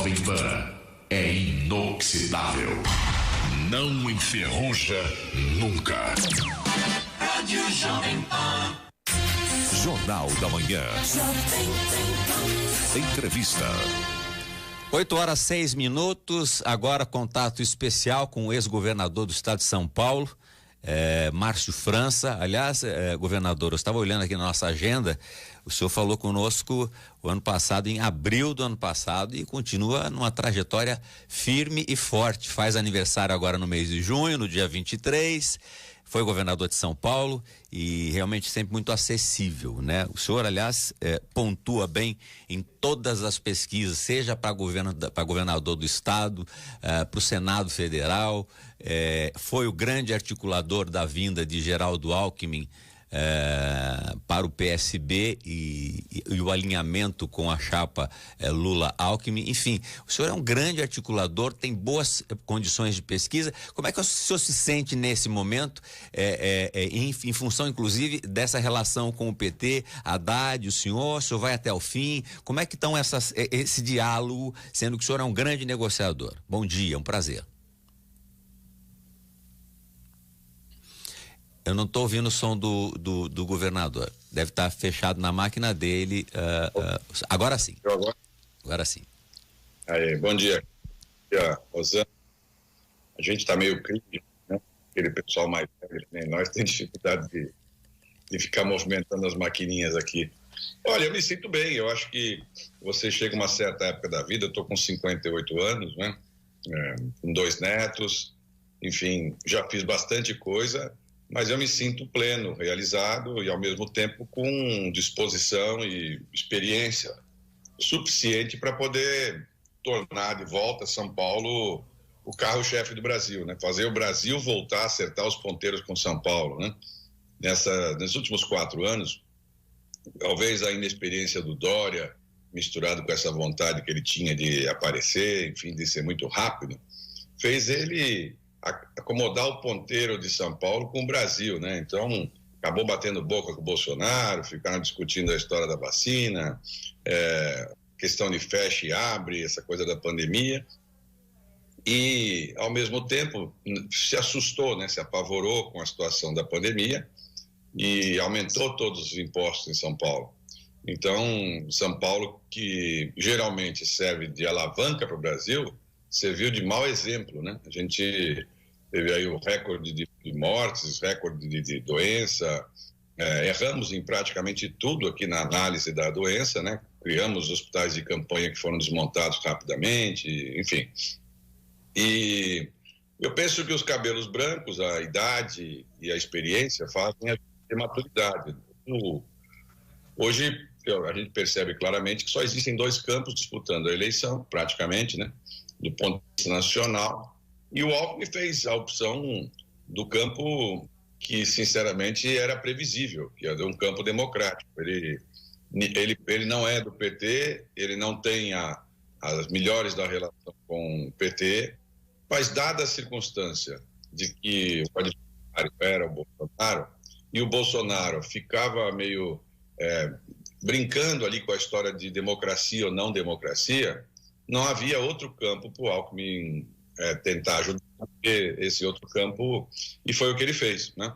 Jovem Pan é inoxidável. Não enferruja nunca. Rádio Jovem Pan. Jornal da Manhã. Entrevista. 8h06. Agora contato especial com o ex-governador do estado de São Paulo, Márcio França. Aliás, governador, eu estava olhando aqui na nossa agenda, o senhor falou conosco o ano passado, em abril do ano passado, e continua numa trajetória firme e forte. Faz aniversário agora no mês de junho, no dia 23. Foi governador de São Paulo e realmente sempre muito acessível, né? O senhor, aliás, pontua bem em todas as pesquisas, seja para governador do estado, para o Senado Federal, foi o grande articulador da vinda de Geraldo Alckmin para o PSB e o alinhamento com a chapa Lula-Alckmin. Enfim, o senhor é um grande articulador, tem boas condições de pesquisa. Como é que o senhor se sente nesse momento, em função, inclusive, dessa relação com o PT, Haddad, o senhor vai até o fim? Como é que estão esse diálogo, sendo que o senhor é um grande negociador? Bom dia, um prazer. Eu não estou ouvindo o som do governador. Deve estar fechado na máquina dele. Agora sim. Agora sim. Aí, bom dia. Bom dia, Rosana. A gente está meio crítico, né? Aquele pessoal mais velho, nem nós, tem dificuldade de ficar movimentando as maquininhas aqui. Olha, eu me sinto bem. Eu acho que você chega a uma certa época da vida. Eu estou com 58 anos, né? Com 2 netos. Enfim, já fiz bastante coisa. Mas eu me sinto pleno, realizado e ao mesmo tempo com disposição e experiência suficiente para poder tornar de volta São Paulo o carro-chefe do Brasil, né? Fazer o Brasil voltar a acertar os ponteiros com São Paulo, né? Nesses últimos 4 anos, talvez a inexperiência do Dória, misturado com essa vontade que ele tinha de aparecer, enfim, de ser muito rápido, fez ele acomodar o ponteiro de São Paulo com o Brasil, né? Então, acabou batendo boca com o Bolsonaro, ficaram discutindo a história da vacina, questão de fecha e abre, essa coisa da pandemia, e, ao mesmo tempo, se assustou, né? Se apavorou com a situação da pandemia e aumentou todos os impostos em São Paulo. Então, São Paulo, que geralmente serve de alavanca para o Brasil, serviu de mau exemplo, né? A gente teve aí o recorde de mortes, recorde de doença, erramos em praticamente tudo aqui na análise da doença, né? Criamos hospitais de campanha que foram desmontados rapidamente, enfim. E eu penso que os cabelos brancos, a idade e a experiência fazem a maturidade. Hoje a gente percebe claramente que só existem 2 campos disputando a eleição, praticamente, né? Do ponto de vista nacional. E o Alckmin fez a opção do campo que, sinceramente, era previsível, que é um campo democrático. Ele não é do PT, ele não tem as melhores da relação com o PT, mas dada a circunstância de que o adversário era o Bolsonaro, e o Bolsonaro ficava meio brincando ali com a história de democracia ou não democracia, não havia outro campo para o Alckmin tentar ajudar esse outro campo, e foi o que ele fez, né?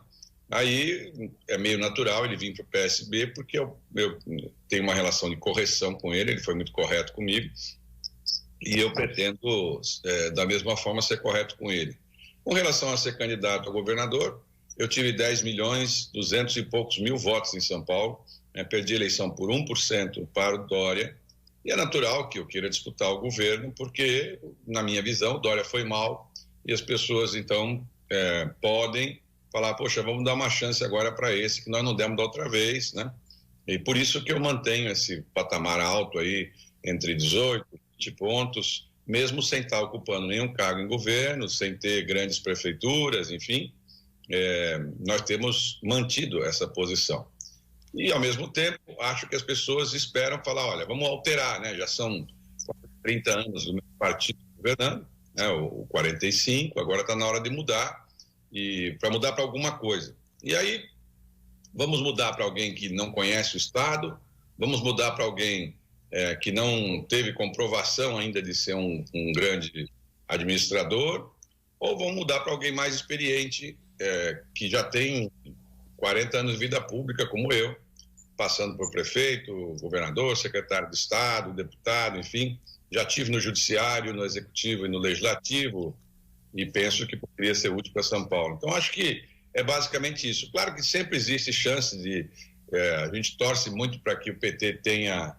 Aí é meio natural ele vir para o PSB, porque eu tenho uma relação de correção com ele foi muito correto comigo, e eu pretendo, da mesma forma, ser correto com ele. Com relação a ser candidato a governador, eu tive 10.200.000 e poucos votos em São Paulo, perdi a eleição por 1% para o Dória, e é natural que eu queira disputar o governo, porque, na minha visão, o Dória foi mal, e as pessoas, então, podem falar, poxa, vamos dar uma chance agora para esse, que nós não demos da outra vez, né? E por isso que eu mantenho esse patamar alto aí, entre 18 e 20 pontos, mesmo sem estar ocupando nenhum cargo em governo, sem ter grandes prefeituras, enfim, nós temos mantido essa posição. E, ao mesmo tempo, acho que as pessoas esperam falar, olha, vamos alterar, né? Já são 30 anos do meu partido governando, né? O 45, agora está na hora de mudar, e para mudar para alguma coisa. E aí, vamos mudar para alguém que não conhece o Estado, vamos mudar para alguém que não teve comprovação ainda de ser um grande administrador, ou vão mudar para alguém mais experiente, que já tem 40 anos de vida pública, como eu, passando por prefeito, governador, secretário de Estado, deputado, enfim. Já tive no judiciário, no executivo e no legislativo, e penso que poderia ser útil para São Paulo. Então, acho que é basicamente isso. Claro que sempre existe chance de... a gente torce muito para que o PT tenha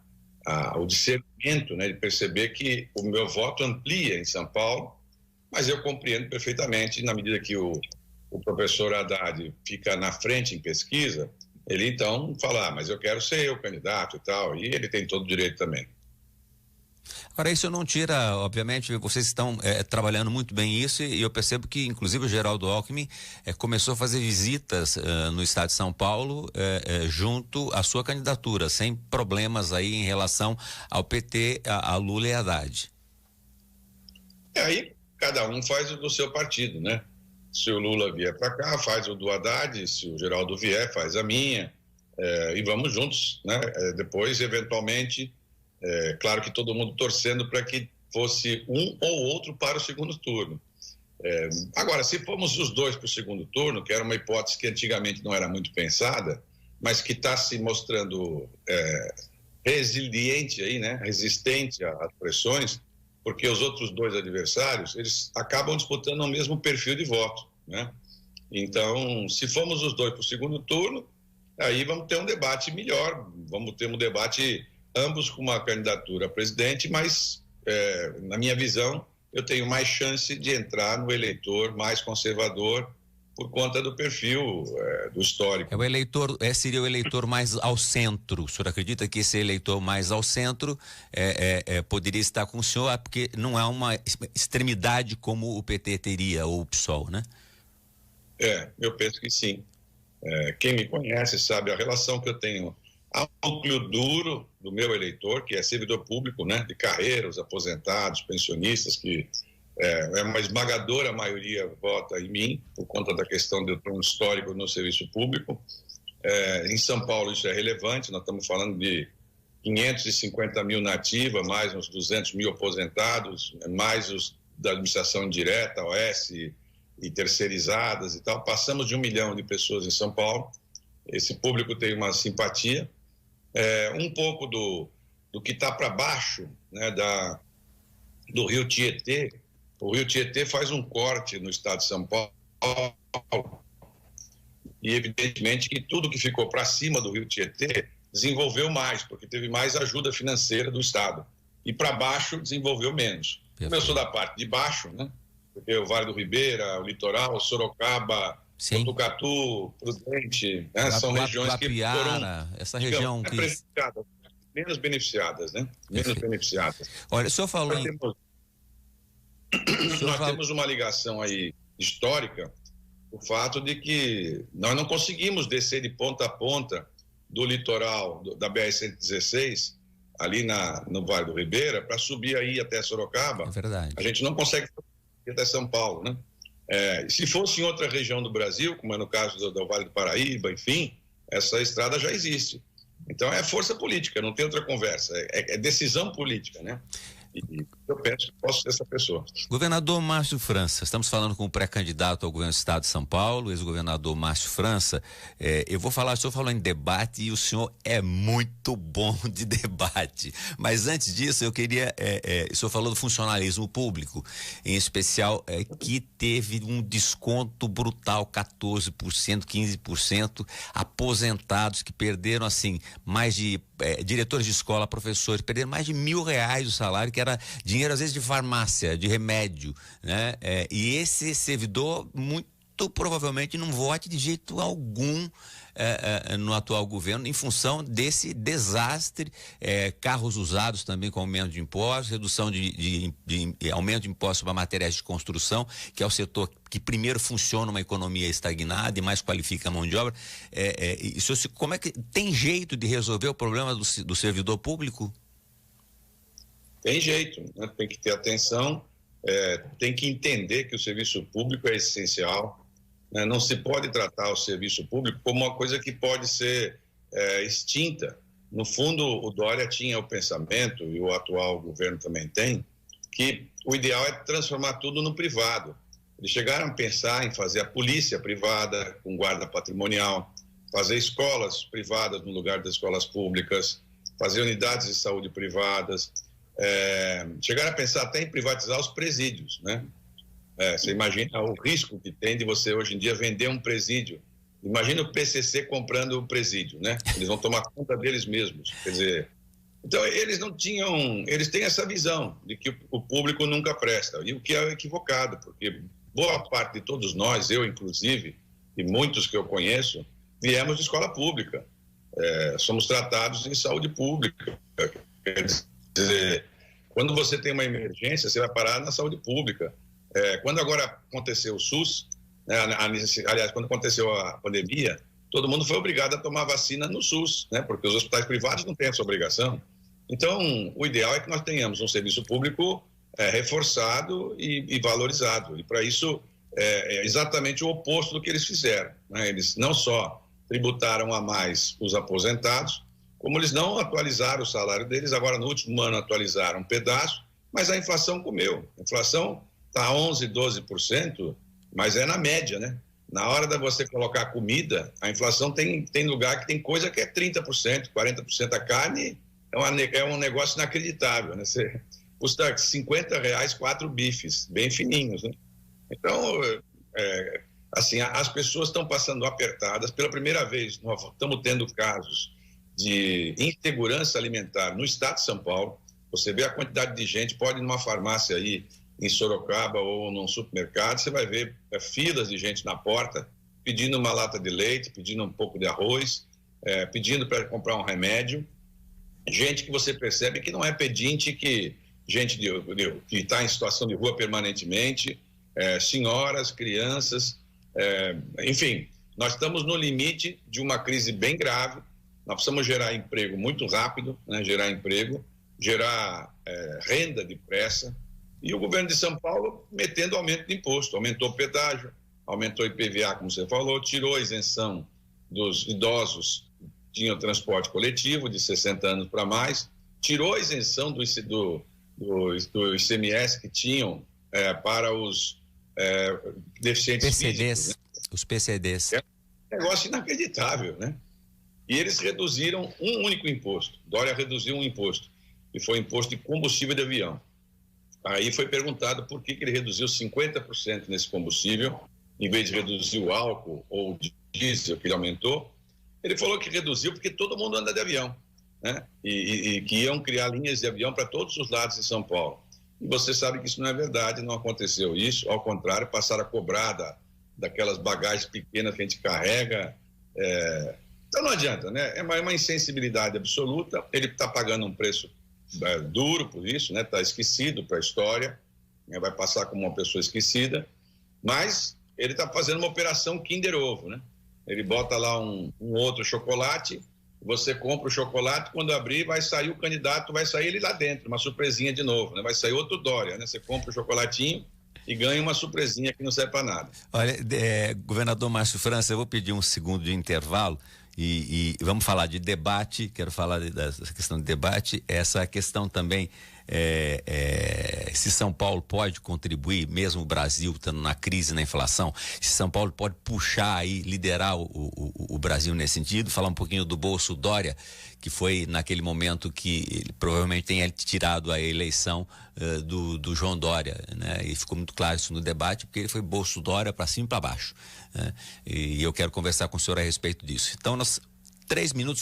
o discernimento, né, de perceber que o meu voto amplia em São Paulo, mas eu compreendo perfeitamente, na medida que o professor Haddad fica na frente em pesquisa, ele então fala, mas eu quero ser eu candidato e tal, e ele tem todo o direito também. Agora, isso não tira, obviamente, vocês estão trabalhando muito bem isso, e eu percebo que, inclusive, o Geraldo Alckmin começou a fazer visitas no estado de São Paulo junto à sua candidatura, sem problemas aí em relação ao PT, a Lula e Haddad. Aí cada um faz o do seu partido, né? Se o Lula vier para cá, faz o do Haddad, se o Geraldo vier, faz a minha, e vamos juntos, né? Depois, eventualmente... claro que todo mundo torcendo para que fosse um ou outro para o segundo turno. Agora, se formos os dois para o segundo turno, que era uma hipótese que antigamente não era muito pensada, mas que está se mostrando resiliente aí, né? Resistente às pressões, porque os outros dois adversários, eles acabam disputando o mesmo perfil de voto, né? Então, se formos os dois para o segundo turno, aí vamos ter um debate melhor, vamos ter um debate... ambos com uma candidatura a presidente, mas, na minha visão, eu tenho mais chance de entrar no eleitor mais conservador por conta do perfil, do histórico. O eleitor, seria o eleitor mais ao centro. O senhor acredita que esse eleitor mais ao centro poderia estar com o senhor, porque não é uma extremidade como o PT teria, ou o PSOL, né? Eu penso que sim. Quem me conhece sabe a relação que eu tenho ao núcleo duro do meu eleitor, que é servidor público, né, de carreira, os aposentados, pensionistas, que uma esmagadora maioria vota em mim, por conta da questão de eu ter um histórico no serviço público. Em São Paulo isso é relevante, nós estamos falando de 550 mil na ativa, mais uns 200 mil aposentados, mais os da administração indireta, OS e terceirizadas e tal. Passamos de 1 milhão de pessoas em São Paulo. Esse público tem uma simpatia. Um pouco do que está para baixo, né, do Rio Tietê. O Rio Tietê faz um corte no estado de São Paulo e evidentemente que tudo que ficou para cima do Rio Tietê desenvolveu mais, porque teve mais ajuda financeira do estado, e para baixo desenvolveu menos. Como eu sou da parte de baixo, né, porque o Vale do Ribeira, o litoral, Sorocaba, Botucatu, Prudente, né? São regiões que foram, essa região que... menos beneficiadas, né? Menos beneficiadas. Olha, o senhor falou nós temos uma ligação aí histórica, o fato de que nós não conseguimos descer de ponta a ponta do litoral da BR-116, ali no Vale do Ribeira, para subir aí até Sorocaba. É verdade. A gente não consegue subir até São Paulo, né? Se fosse em outra região do Brasil, como é no caso do Vale do Paraíba, enfim, essa estrada já existe. Então é força política, não tem outra conversa, é decisão política, né? E eu penso que posso ser essa pessoa. Governador Márcio França, estamos falando com o pré-candidato ao governo do estado de São Paulo, ex-governador Márcio França. O senhor falou em debate e o senhor é muito bom de debate. Mas antes disso, eu queria, o senhor falou do funcionalismo público, em especial que teve um desconto brutal, 14%, 15%, aposentados que perderam assim, mais de diretores de escola, professores, perderam mais de R$1.000 o salário, que era dinheiro às vezes de farmácia, de remédio, né? E esse servidor muito provavelmente não vote de jeito algum no atual governo, em função desse desastre, carros usados também com aumento de impostos, redução de aumento de impostos para materiais de construção, que é o setor que primeiro funciona uma economia estagnada e mais qualifica a mão de obra. Como é que tem jeito de resolver o problema do servidor público? Tem jeito, né? Tem que ter atenção, tem que entender que o serviço público é essencial, né? Não se pode tratar o serviço público como uma coisa que pode ser extinta. No fundo, o Dória tinha o pensamento, e o atual governo também tem, que o ideal é transformar tudo no privado. Eles chegaram a pensar em fazer a polícia privada, com guarda patrimonial, fazer escolas privadas no lugar das escolas públicas, fazer unidades de saúde privadas, chegaram a pensar até em privatizar os presídios, né? Você imagina o risco que tem de você hoje em dia vender um presídio. Imagina o PCC comprando o presídio, né? Eles vão tomar conta deles mesmos. Quer dizer, então eles não tinham, eles têm essa visão de que o público nunca presta, e o que é equivocado, porque boa parte de todos nós, eu inclusive, e muitos que eu conheço, viemos de escola pública. Somos tratados em saúde pública. Quer dizer, quando você tem uma emergência, você vai parar na saúde pública. Quando agora aconteceu o SUS, né, aliás, quando aconteceu a pandemia, todo mundo foi obrigado a tomar vacina no SUS, né, porque os hospitais privados não têm essa obrigação. Então, o ideal é que nós tenhamos um serviço público reforçado e valorizado. E, para isso, é exatamente o oposto do que eles fizeram, né? Eles não só tributaram a mais os aposentados, como eles não atualizaram o salário deles. Agora, no último ano, atualizaram um pedaço, mas a inflação comeu. A inflação está 11%, 12%, mas é na média, né? Na hora de você colocar comida, a inflação tem lugar que tem coisa que é 30%, 40%. A carne é um negócio inacreditável, né? Custa R$50, 4 bifes, bem fininhos, né? Então, assim, as pessoas estão passando apertadas. Pela primeira vez, nós estamos tendo casos de insegurança alimentar no estado de São Paulo. Você vê a quantidade de gente, pode ir numa farmácia aí em Sorocaba ou num supermercado, você vai ver filas de gente na porta pedindo uma lata de leite, pedindo um pouco de arroz, pedindo para comprar um remédio. Gente que você percebe que não é pedinte, gente que está em situação de rua permanentemente, senhoras, crianças, enfim, nós estamos no limite de uma crise bem grave. Nós precisamos gerar emprego muito rápido, né? gerar renda depressa. E o governo de São Paulo metendo aumento de imposto, aumentou o pedágio, aumentou o IPVA, como você falou, tirou a isenção dos idosos que tinham transporte coletivo de 60 anos para mais, tirou a isenção do ICMS que tinham para os deficientes PCDs, físicos, né? Os PCDs. É um negócio inacreditável, né? E eles reduziram um único imposto. Dória reduziu um imposto, que foi o imposto de combustível de avião. Aí foi perguntado por que ele reduziu 50% nesse combustível, em vez de reduzir o álcool ou o diesel que ele aumentou. Ele falou que reduziu porque todo mundo anda de avião, né? E que iam criar linhas de avião para todos os lados de São Paulo. E você sabe que isso não é verdade, não aconteceu isso. Ao contrário, passaram a cobrar daquelas bagagens pequenas que a gente carrega. Então não adianta, né? É uma insensibilidade absoluta. Ele está pagando um preço duro por isso, né? Está esquecido para a história, né? Vai passar como uma pessoa esquecida, mas ele está fazendo uma operação Kinder Ovo, né? Ele bota lá um outro chocolate, você compra o chocolate, quando abrir vai sair o candidato, vai sair ele lá dentro, uma surpresinha de novo, né? Vai sair outro Dória, né? Você compra o chocolatinho e ganha uma surpresinha que não serve para nada. Olha, governador Márcio França, eu vou pedir um segundo de intervalo e vamos falar de debate. Quero falar dessa questão de debate, essa questão também, se São Paulo pode contribuir, mesmo o Brasil estando na crise, na inflação, se São Paulo pode puxar aí, liderar o Brasil nesse sentido. Falar um pouquinho do Bolso Dória, que foi naquele momento que ele provavelmente tenha tirado a eleição do João Dória, né? E ficou muito claro isso no debate, porque ele foi Bolso Dória para cima e para baixo, né? E eu quero conversar com o senhor a respeito disso. Então, nós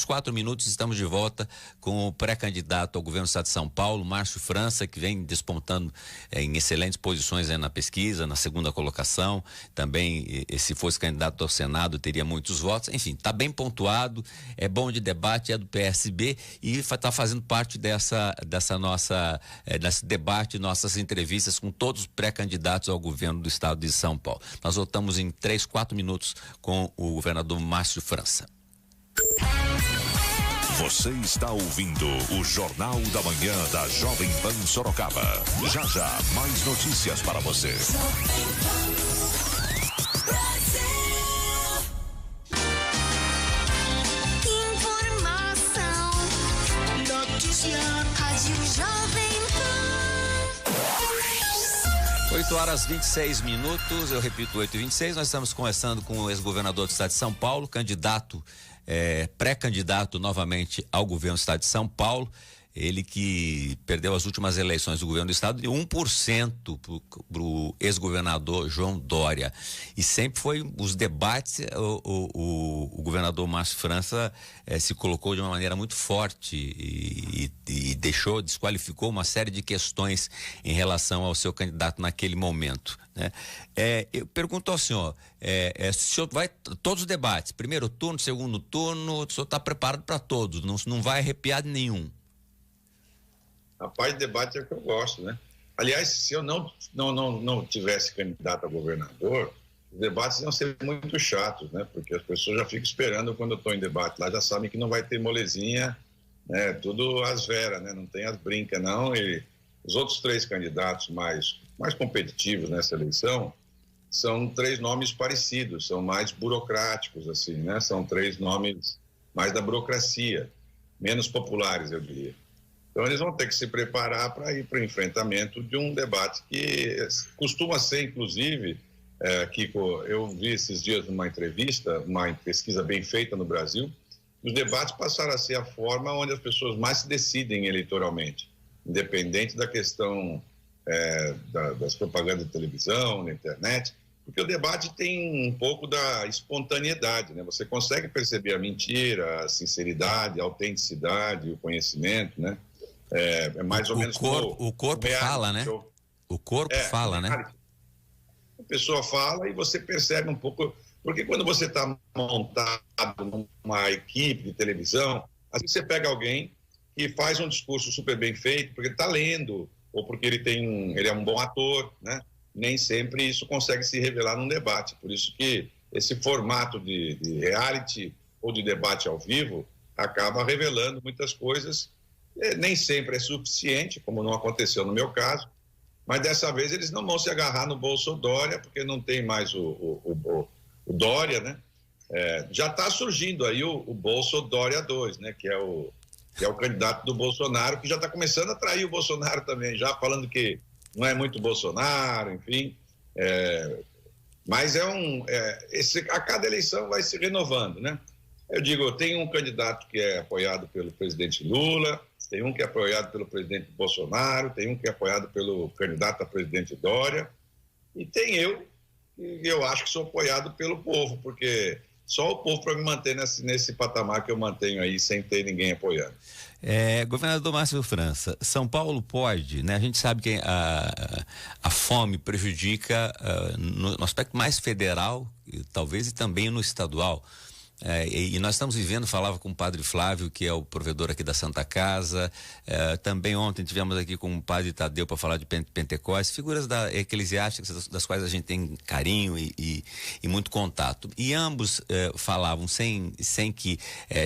4 minutos, estamos de volta com o pré-candidato ao governo do estado de São Paulo, Márcio França, que vem despontando em excelentes posições na pesquisa, na segunda colocação. Também, se fosse candidato ao Senado, teria muitos votos. Enfim, está bem pontuado, é bom de debate, é do PSB e está fazendo parte dessa nossa, desse debate, nossas entrevistas com todos os pré-candidatos ao governo do estado de São Paulo. Nós voltamos em 3, 4 minutos com o governador Márcio França. Você está ouvindo o Jornal da Manhã da Jovem Pan Sorocaba. Já já, mais notícias para você. Informação 8h26, eu repito, 8h26, nós estamos conversando com o ex-governador do estado de São Paulo, candidato, pré-candidato novamente ao governo do estado de São Paulo, ele que perdeu as últimas eleições do governo do estado de 1% pro ex-governador João Dória, e sempre foi os debates, o governador Márcio França se colocou de uma maneira muito forte e desqualificou uma série de questões em relação ao seu candidato naquele momento, né? Eu pergunto ao senhor, o senhor vai todos os debates, primeiro turno, segundo turno, o senhor está preparado para todos, não vai arrepiar de nenhum? Rapaz, debate é o que eu gosto, né? Aliás, se eu não tivesse candidato a governador, os debates iam ser muito chatos, né? Porque as pessoas já ficam esperando quando eu estou em debate lá, já sabem que não vai ter molezinha, né? Tudo às veras, né? Não tem as brincas, não. E os outros 3 candidatos mais competitivos nessa eleição são 3 nomes parecidos, são mais burocráticos, assim, né? São 3 nomes mais da burocracia, menos populares, eu diria. Então, eles vão ter que se preparar para ir para o enfrentamento de um debate que costuma ser, inclusive, Kiko, eu vi esses dias numa entrevista, uma pesquisa bem feita no Brasil, os debates passaram a ser a forma onde as pessoas mais se decidem eleitoralmente, independente da questão das propagandas de televisão, na internet, porque o debate tem um pouco da espontaneidade, né? Você consegue perceber a mentira, a sinceridade, a autenticidade, o conhecimento, né? É mais ou menos o corpo fala, né? O corpo fala, né? A pessoa fala e você percebe um pouco, porque quando você está montado numa equipe de televisão, às vezes você pega alguém que faz um discurso super bem feito, porque ele está lendo, ou porque ele é um bom ator, né? Nem sempre isso consegue se revelar num debate, por isso que esse formato de reality ou de debate ao vivo acaba revelando muitas coisas. Nem sempre é suficiente, como não aconteceu no meu caso, mas dessa vez eles não vão se agarrar no Bolsodória, porque não tem mais o Dória, né? Já está surgindo aí o Bolsodória 2, né? Que é o candidato do Bolsonaro, que já está começando a trair o Bolsonaro também, já falando que não é muito Bolsonaro, enfim. Mas a cada eleição vai se renovando, né? Eu digo, tem um candidato que é apoiado pelo presidente Lula, tem um que é apoiado pelo presidente Bolsonaro, tem um que é apoiado pelo candidato a presidente Dória, e tem eu, que eu acho que sou apoiado pelo povo, porque só o povo para me manter nesse patamar que eu mantenho aí, sem ter ninguém apoiando. Governador Márcio França, São Paulo pode, né? A gente sabe que a fome prejudica no aspecto mais federal, talvez, e também no estadual. E nós estamos vivendo, falava com o padre Flávio, que é o provedor aqui da Santa Casa, também ontem tivemos aqui com o padre Tadeu para falar de Pentecostes, figuras eclesiásticas das quais a gente tem carinho e muito contato, e ambos falavam sem que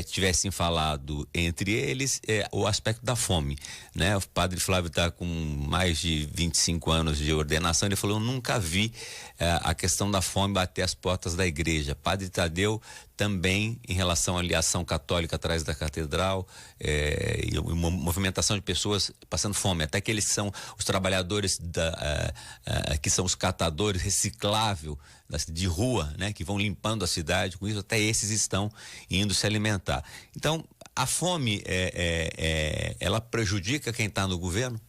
tivessem falado entre eles o aspecto da fome, né? O padre Flávio está com mais de 25 anos de ordenação, ele falou, eu nunca vi a questão da fome bater as portas da igreja. Padre Tadeu também, em relação à ação católica atrás da catedral, e uma movimentação de pessoas passando fome, até que eles são os trabalhadores que são os catadores reciclável de rua, né, que vão limpando a cidade, com isso até esses estão indo se alimentar. Então, a fome ela prejudica quem está no governo?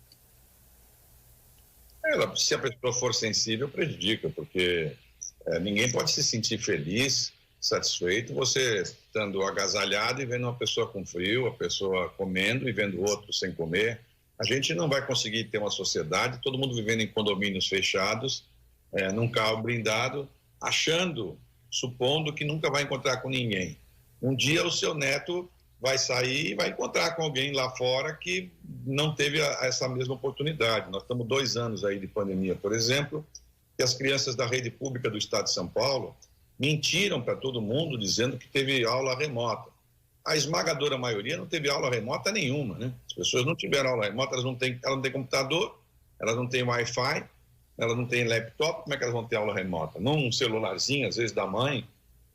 Se a pessoa for sensível, prejudica, porque ninguém pode se sentir feliz, satisfeito, você estando agasalhado e vendo uma pessoa com frio, a pessoa comendo e vendo outro sem comer. A gente não vai conseguir ter uma sociedade, todo mundo vivendo em condomínios fechados, num carro blindado, supondo que nunca vai encontrar com ninguém. Um dia o seu neto vai sair e vai encontrar com alguém lá fora que não teve essa mesma oportunidade. Nós estamos 2 anos aí de pandemia, por exemplo, e as crianças da rede pública do estado de São Paulo mentiram para todo mundo dizendo que teve aula remota. A esmagadora maioria não teve aula remota nenhuma, né? As pessoas não tiveram aula remota, elas não têm computador, elas não têm Wi-Fi, elas não têm laptop, como é que elas vão ter aula remota? Num celularzinho, às vezes da mãe,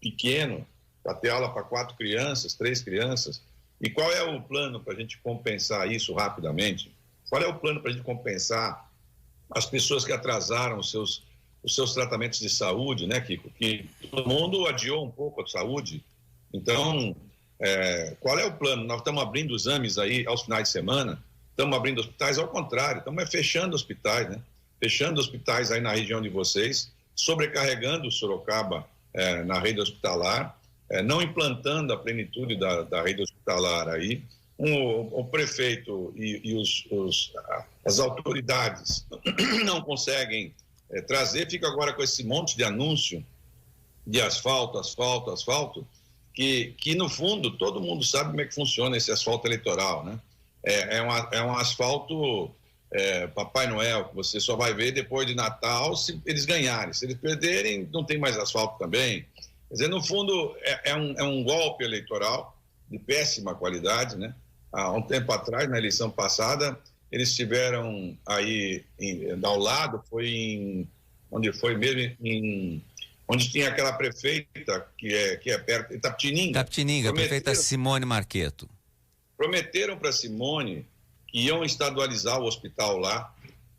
pequeno, para ter aula para 4 crianças, 3 crianças. E qual é o plano para a gente compensar isso rapidamente? Qual é o plano para a gente compensar as pessoas que atrasaram os seus tratamentos de saúde, né, Kiko? Que todo mundo adiou um pouco a saúde. Então, qual é o plano? Nós estamos abrindo exames aí aos finais de semana, estamos abrindo hospitais, ao contrário, estamos fechando hospitais, né? Fechando hospitais aí na região de vocês, sobrecarregando Sorocaba na rede hospitalar, não implantando a plenitude da rede hospitalar aí. O prefeito e as autoridades não conseguem trazer, fica agora com esse monte de anúncio de asfalto, que no fundo todo mundo sabe como é que funciona esse asfalto eleitoral, né? É um asfalto Papai Noel, que você só vai ver depois de Natal se eles ganharem. Se eles perderem, não tem mais asfalto também. Quer dizer, no fundo, é um golpe eleitoral de péssima qualidade, né? Há um tempo atrás, na eleição passada, eles tiveram aí ao lado, onde foi mesmo, onde tinha aquela prefeita que é perto, Itapetininga. A prefeita Simone Marqueto. Prometeram para Simone que iam estadualizar o hospital lá,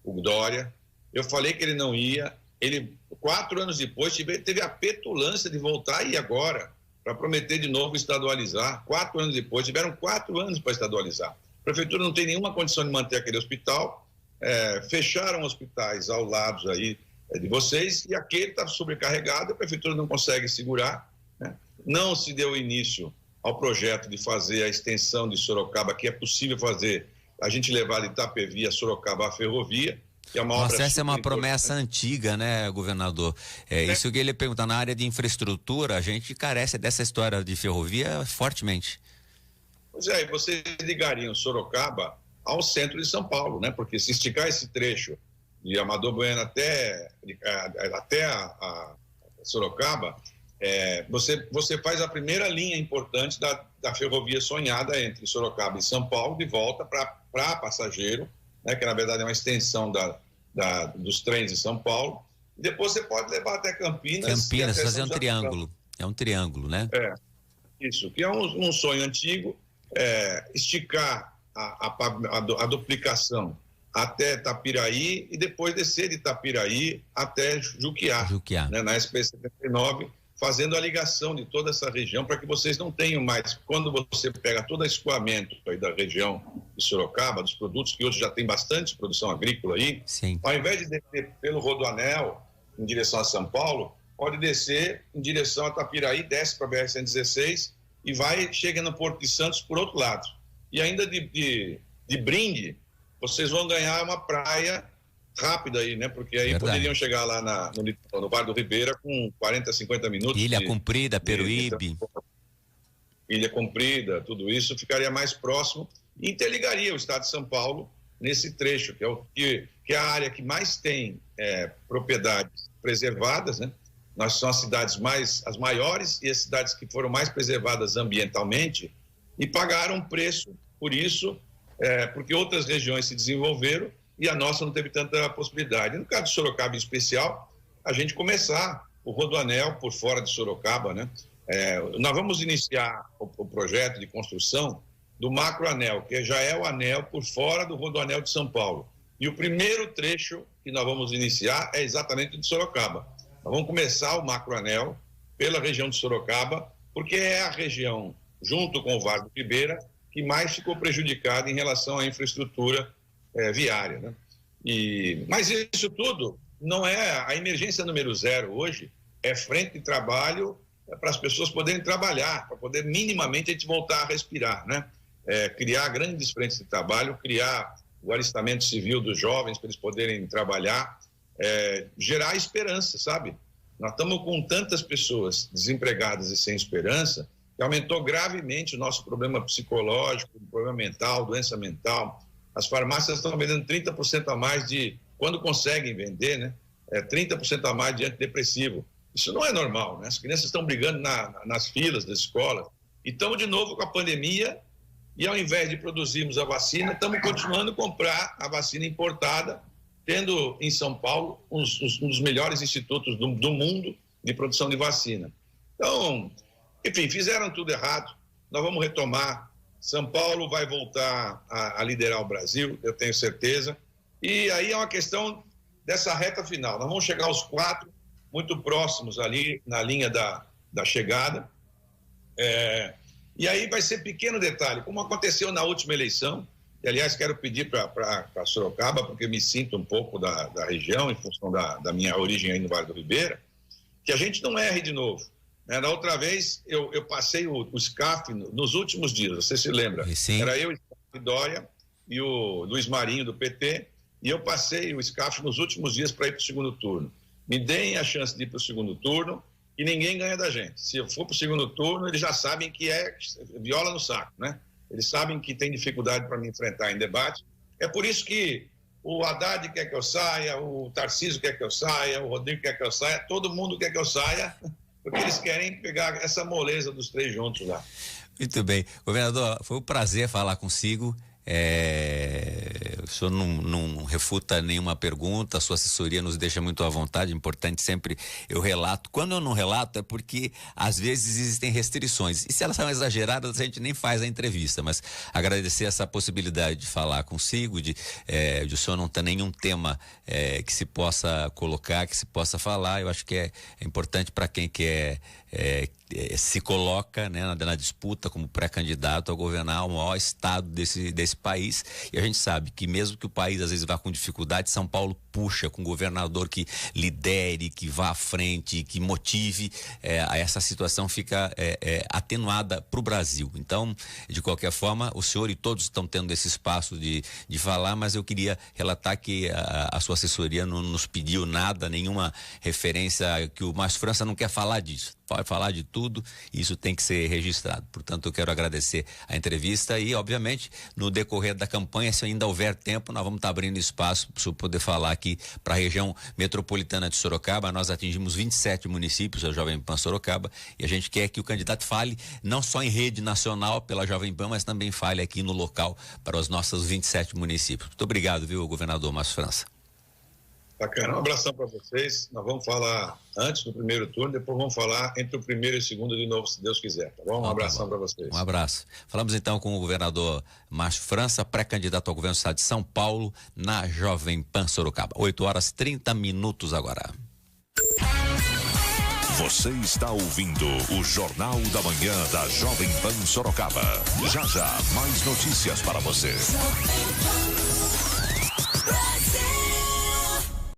o Dória. Eu falei que ele não ia. Ele, 4 anos depois, teve a petulância de voltar e agora, para prometer de novo estadualizar. 4 anos depois, tiveram 4 anos para estadualizar. A prefeitura não tem nenhuma condição de manter aquele hospital, fecharam hospitais ao lado aí de vocês, e aquele está sobrecarregado, a prefeitura não consegue segurar, né? Não se deu início ao projeto de fazer a extensão de Sorocaba, que é possível fazer, a gente levar de Itapevi a Sorocaba a ferrovia, que é uma obra. Nossa, essa é uma promessa antiga, né, governador? Isso que ele pergunta, na área de infraestrutura, a gente carece dessa história de ferrovia fortemente. Pois é, vocês ligariam Sorocaba ao centro de São Paulo, né? Porque se esticar esse trecho de Amador Bueno até a Sorocaba, você faz a primeira linha importante da ferrovia sonhada entre Sorocaba e São Paulo, de volta para passageiro, né, que na verdade é uma extensão dos trens de São Paulo, e depois você pode levar até Campinas. Fazer um triângulo. É um triângulo, né? Isso, que é um sonho antigo, esticar a duplicação até Itapiraí e depois descer de Itapiraí até Juquiá. Né, na SP-79, fazendo a ligação de toda essa região para que vocês não tenham mais, quando você pega todo o escoamento aí da região de Sorocaba, dos produtos que hoje já tem bastante produção agrícola aí, sim, ao invés de descer pelo Rodoanel em direção a São Paulo, pode descer em direção a Itapiraí, desce para a BR-116 e chega no Porto de Santos por outro lado. E ainda de brinde, vocês vão ganhar uma praia rápida aí, né? Porque aí poderiam chegar lá no Bar do Ribeira com 40, 50 minutos. Ilha Comprida, Peruíbe. Ilha Comprida, tudo isso ficaria mais próximo e interligaria o estado de São Paulo nesse trecho, que é a área que mais tem propriedades preservadas, né? Nós somos as cidades as maiores e as cidades que foram mais preservadas ambientalmente e pagaram um preço por isso, porque outras regiões se desenvolveram e a nossa não teve tanta possibilidade. No caso de Sorocaba em especial, a gente começar o Rodoanel por fora de Sorocaba, né? Nós vamos iniciar o projeto de construção do macroanel, que já é o anel por fora do Rodoanel de São Paulo. E o primeiro trecho que nós vamos iniciar é exatamente de Sorocaba. Nós vamos começar o macroanel pela região de Sorocaba, porque é a região, junto com o Vale do Ribeira, que mais ficou prejudicada em relação à infraestrutura viária, né? Mas isso tudo não é a emergência número 0 hoje, é frente de trabalho para as pessoas poderem trabalhar, para poder minimamente a gente voltar a respirar, né? Criar grandes frentes de trabalho, criar o alistamento civil dos jovens para eles poderem trabalhar, gerar esperança, sabe? Nós estamos com tantas pessoas desempregadas e sem esperança que aumentou gravemente o nosso problema psicológico, problema mental, doença mental. As farmácias estão vendendo 30% a mais de quando conseguem vender, né? 30% a mais de antidepressivo. Isso não é normal, né? As crianças estão brigando nas filas das escolas. E estamos de novo com a pandemia e ao invés de produzirmos a vacina, estamos continuando a comprar a vacina importada, tendo em São Paulo um dos melhores institutos do mundo de produção de vacina. Então, enfim, fizeram tudo errado. Nós vamos retomar. São Paulo vai voltar a liderar o Brasil, eu tenho certeza. E aí é uma questão dessa reta final. Nós vamos chegar aos 4, muito próximos ali na linha da chegada. E aí vai ser pequeno detalhe, como aconteceu na última eleição, e aliás quero pedir para Sorocaba, porque me sinto um pouco da região, em função da minha origem aí no Vale do Ribeira, que a gente não erre de novo. Na outra vez, eu passei o SCAF nos últimos dias, você se lembra? Sim. Era eu, Dória e o Luiz Marinho do PT, e eu passei o SCAF nos últimos dias para ir para o segundo turno. Me deem a chance de ir para o segundo turno e ninguém ganha da gente. Se eu for para o segundo turno, eles já sabem que é viola no saco, né? Eles sabem que tem dificuldade para me enfrentar em debate. É por isso que o Haddad quer que eu saia, o Tarcísio quer que eu saia, o Rodrigo quer que eu saia, todo mundo quer que eu saia, porque eles querem pegar essa moleza dos 3 juntos lá. Muito bem. Governador, foi um prazer falar consigo. O senhor não refuta nenhuma pergunta, a sua assessoria nos deixa muito à vontade, importante sempre eu relato. Quando eu não relato é porque às vezes existem restrições, e se elas são exageradas a gente nem faz a entrevista, mas agradecer essa possibilidade de falar consigo, de o senhor não ter nenhum tema que se possa colocar, que se possa falar. Eu acho que é importante para quem quer se coloca, né, na disputa como pré-candidato a governar o maior estado desse país, e a gente sabe que mesmo que o país às vezes vá com dificuldade, São Paulo puxa com um governador que lidere, que vá à frente, que motive, essa situação fica atenuada para o Brasil. Então, de qualquer forma, o senhor e todos estão tendo esse espaço de falar, mas eu queria relatar que a sua assessoria não nos pediu nada, nenhuma referência, que o Márcio França não quer falar disso. Pode falar de tudo, e isso tem que ser registrado. Portanto, eu quero agradecer a entrevista e, obviamente, no decorrer da campanha, se ainda houver tempo, nós vamos estar abrindo espaço para o senhor poder falar aqui para a região metropolitana de Sorocaba. Nós atingimos 27 municípios, a Jovem Pan Sorocaba, e a gente quer que o candidato fale não só em rede nacional pela Jovem Pan, mas também fale aqui no local para os nossos 27 municípios. Muito obrigado, viu, governador Márcio França. Bacana, um abração para vocês. Nós vamos falar antes do primeiro turno, depois vamos falar entre o primeiro e o segundo de novo, se Deus quiser, tá bom? Um abração para vocês. Um abraço. Falamos então com o governador Márcio França, pré-candidato ao governo do estado de São Paulo, na Jovem Pan Sorocaba. 8h30 agora. Você está ouvindo o Jornal da Manhã da Jovem Pan Sorocaba. Já já, mais notícias para você.